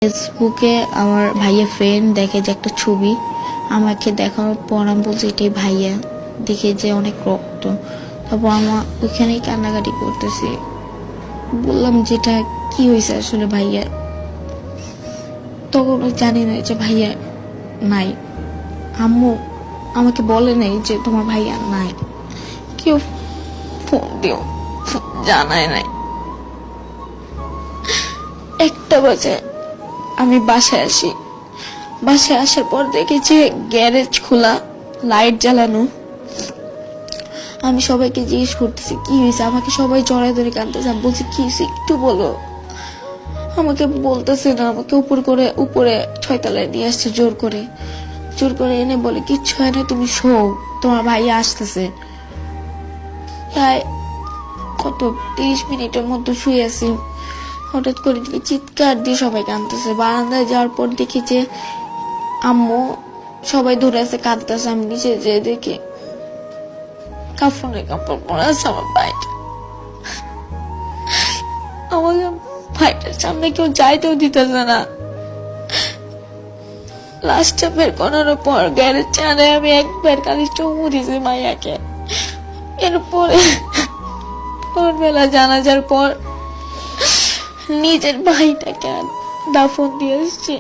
ফেসবুকে আমার ভাইয়া ফ্রেন্ড দেখে যে একটা ছবি, আমাকে দেখানোর পর আমি বলছি এটাই ভাইয়া, দেখে যে অনেক রক্ত। তারপর আমার ওইখানেই কান্নাকাটি করতেছি, বললাম যেটা কি হয়েছে আসলে ভাইয়া। তখন জানি না যে ভাইয়া নাই, আম্মু আমাকে বলে নাই যে তোমার ভাইয়া নাই, কেউ ফোন দিও জানায় নাই। 1টা বাজে আমি বাসায় আসি, বাসায় আসার পর দেখি যে গ্যারেজ খোলা, লাইট জ্বালানো। আমি সবাইকে জিজ্ঞেস করতেছি কি হয়েছে, আমাকে সবাই জড়ায় ধরে কাঁদতেছে। আমি বলছি কি হয়েছে একটু বলো, আমাকে বলতেছে না। আমাকে উপরে 6 তলায় নিয়ে আসছে জোর করে এনে বলে কিচ্ছু হয় না, তুমি শো, তোমার ভাই আসতেছে। প্রায় কত 30 মিনিটের মতো শুয়ে আছি, হঠাৎ করে দেখি চিৎকার দিয়ে সবাই কাঁদতেছে। বারান্দায় যাওয়ার পর দেখি যে আম্মু সবাই ধরে আছে কাঁদতেছে। আমি নিচে যেয়ে দেখি কাপড়ে কাপড় পরে আছে আমার ভাইটা। আমাকে ভাইটার সামনে কেউ যাইতেও দিতেছে না। লাস্টটা বের করার পর গ্যারেজ চানে আমি একবার খালি চুমু দিয়েছি মাইয়াকে। এরপরে ভোরবেলা জানাজার পর নিজের ভাইটাকে দাফন দিয়ে এসেছি।